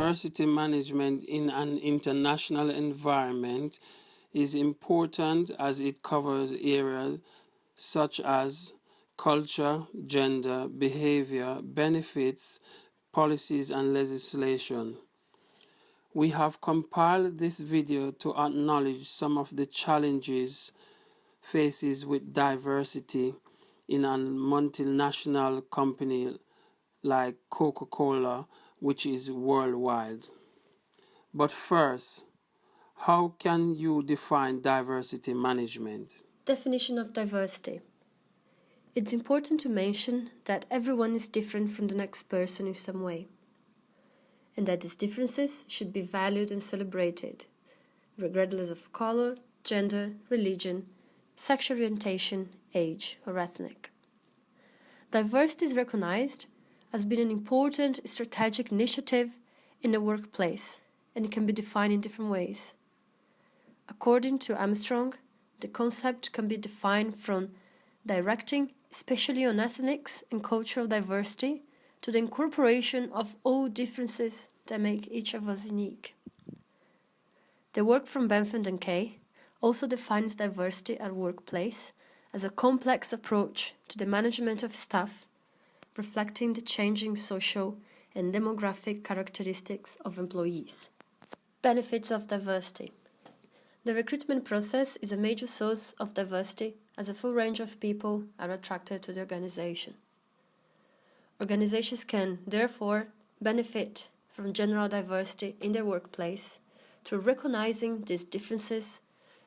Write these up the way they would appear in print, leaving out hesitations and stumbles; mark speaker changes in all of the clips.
Speaker 1: Diversity management in an international environment is important as it covers areas such as culture, gender, behavior, benefits, policies, and legislation. We have compiled this video to acknowledge some of the challenges faced with diversity in a multinational company like Coca-Cola, which is worldwide. But first, how can you define diversity management?
Speaker 2: Definition of diversity. It's important to mention that everyone is different from the next person in some way, and that these differences should be valued and celebrated, regardless of color, gender, religion, sexual orientation, age, or ethnic. Diversity is recognized as being an important strategic initiative in the workplace, and it can be defined in different ways. According to Armstrong, the concept can be defined from directing, especially on ethnics and cultural diversity, to the incorporation of all differences that make each of us unique. The work from Bentham and Kay also defines diversity at workplace as a complex approach to the management of staff, reflecting the changing social and demographic characteristics of employees. Benefits of diversity. The recruitment process is a major source of diversity as a full range of people are attracted to the organization. Organizations can, therefore, benefit from general diversity in their workplace through recognizing these differences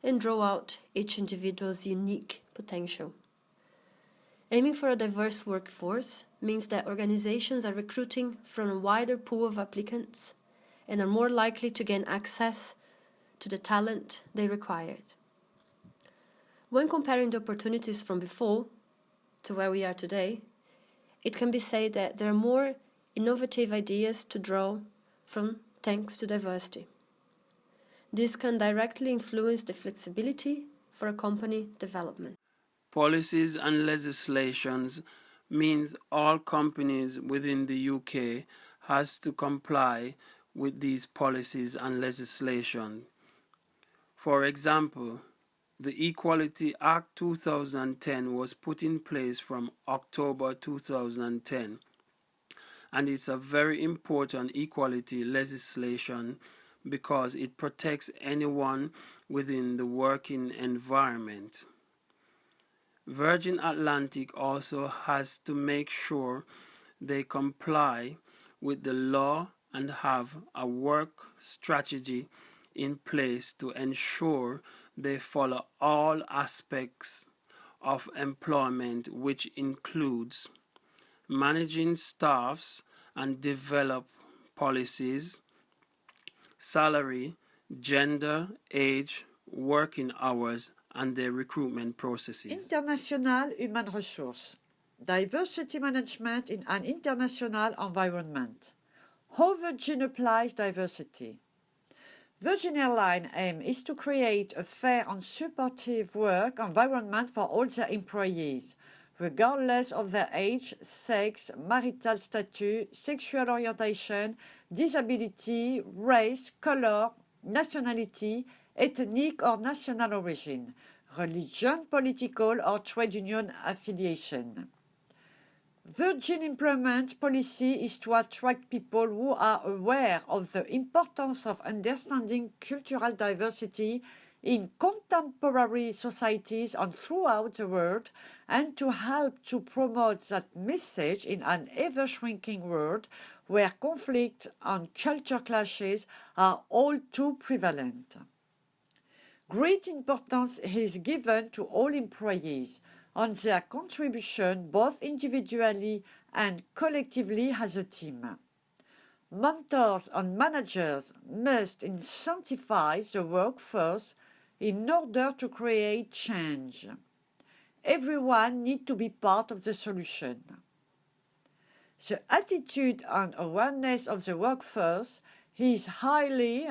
Speaker 2: and draw out each individual's unique potential. Aiming for a diverse workforce means that organizations are recruiting from a wider pool of applicants and are more likely to gain access to the talent they required. When comparing the opportunities from before to where we are today, it can be said that there are more innovative ideas to draw from thanks to diversity. This can directly influence the flexibility for a company development.
Speaker 1: Policies and legislations means all companies within the UK has to comply with these policies and legislation. For example, the Equality Act 2010 was put in place from October 2010, and it's a very important equality legislation because it protects anyone within the working environment. Virgin Atlantic also has to make sure they comply with the law and have a work strategy in place to ensure they follow all aspects of employment, which includes managing staffs and develop policies, salary, gender, age, working hours, and their recruitment processes.
Speaker 3: International human resource. Diversity management in an international environment. How Virgin applies diversity. Virgin Airlines' aim is to create a fair and supportive work environment for all their employees, regardless of their age, sex, marital status, sexual orientation, disability, race, color, nationality, ethnic or national origin, religion, political or trade union affiliation. Virgin employment policy is to attract people who are aware of the importance of understanding cultural diversity in contemporary societies and throughout the world, and to help to promote that message in an ever-shrinking world where conflict and culture clashes are all too prevalent. Great importance is given to all employees on their contribution both individually and collectively as a team. Mentors and managers must incentivize the workforce in order to create change. Everyone needs to be part of the solution. The attitude and awareness of the workforce is highly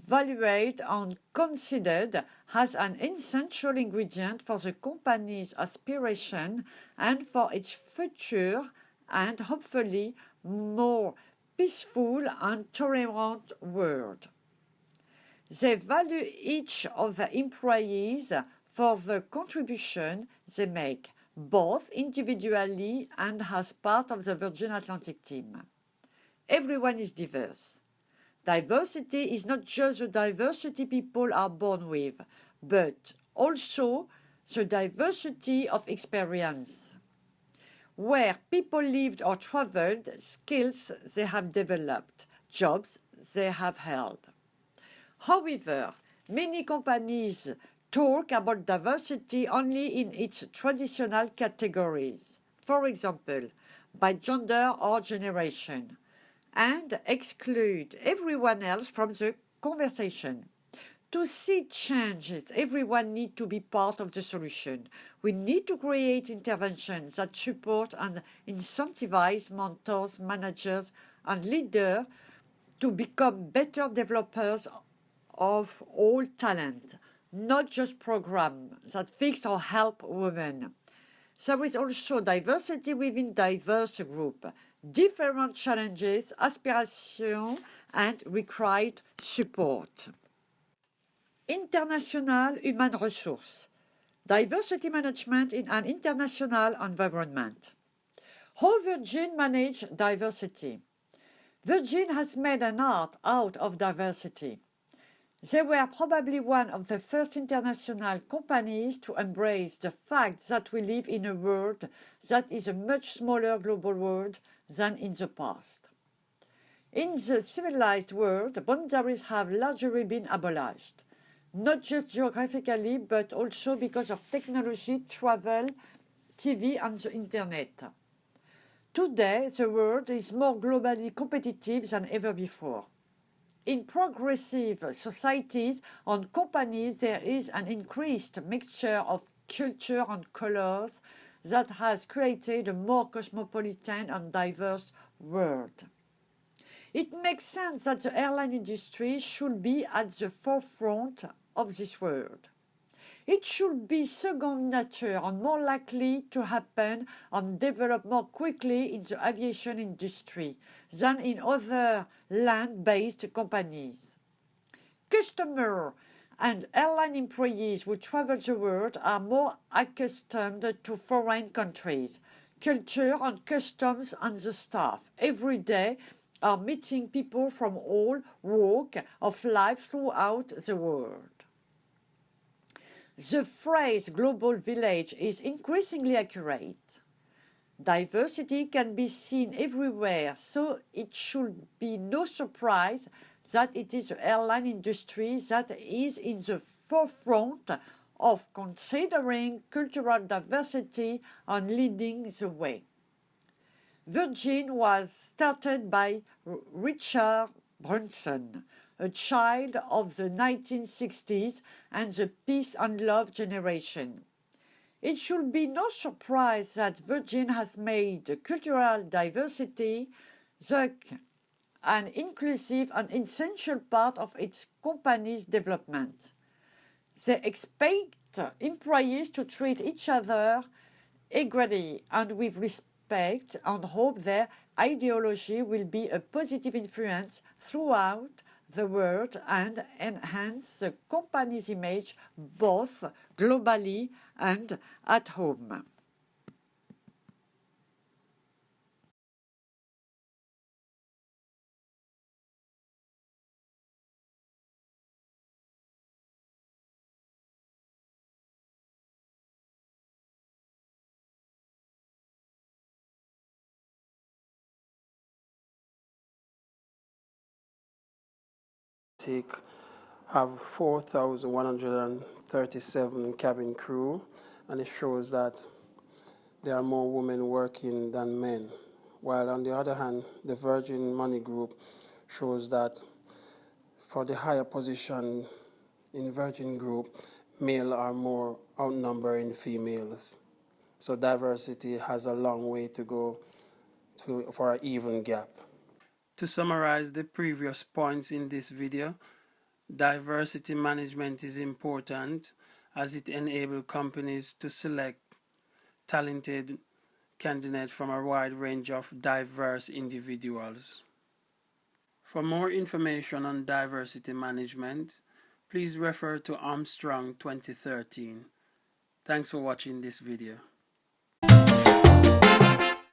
Speaker 3: valued and considered as an essential ingredient for the company's aspiration and for its future and hopefully more peaceful and tolerant world. They value each of the employees for the contribution they make, both individually and as part of the Virgin Atlantic team. Everyone is diverse. Diversity is not just the diversity people are born with, but also the diversity of experience. Where people lived or traveled, skills they have developed, jobs they have held. However, many companies talk about diversity only in its traditional categories, for example, by gender or generation, and exclude everyone else from the conversation. To see changes, everyone needs to be part of the solution. We need to create interventions that support and incentivize mentors, managers, and leaders to become better developers of all talent, not just programs that fix or help women. There is also diversity within diverse groups, different challenges, aspirations, and required support. International human resource. Diversity management in an international environment. How Virgin manage diversity? Virgin has made an art out of diversity. They were probably one of the first international companies to embrace the fact that we live in a world that is a much smaller global world than in the past. In the civilized world, boundaries have largely been abolished, not just geographically, but also because of technology, travel, TV, and the internet. Today, the world is more globally competitive than ever before. In progressive societies and companies, there is an increased mixture of culture and colors that has created a more cosmopolitan and diverse world. It makes sense that the airline industry should be at the forefront of this world. It should be second nature and more likely to happen and develop more quickly in the aviation industry than in other land-based companies. Customers and airline employees who travel the world are more accustomed to foreign countries, culture and customs, and the staff every day are meeting people from all walks of life throughout the world. The phrase global village is increasingly accurate. Diversity can be seen everywhere, so it should be no surprise that it is the airline industry that is in the forefront of considering cultural diversity and leading the way. Virgin was started by Richard Branson, a child of the 1960s and the peace and love generation. It should be no surprise that Virgin has made cultural diversity an inclusive and essential part of its company's development. They expect employees to treat each other equally and with respect and hope their ideology will be a positive influence throughout the world and enhance the company's image both globally and at home.
Speaker 1: Have 4,137 cabin crew, and it shows that there are more women working than men. While on the other hand, the Virgin Money Group shows that for the higher position in Virgin Group, male are more outnumbering females. So diversity has a long way to go for an even gap. To summarize the previous points in this video, diversity management is important as it enables companies to select talented candidates from a wide range of diverse individuals. For more information on diversity management, please refer to Armstrong 2013. Thanks for watching this video.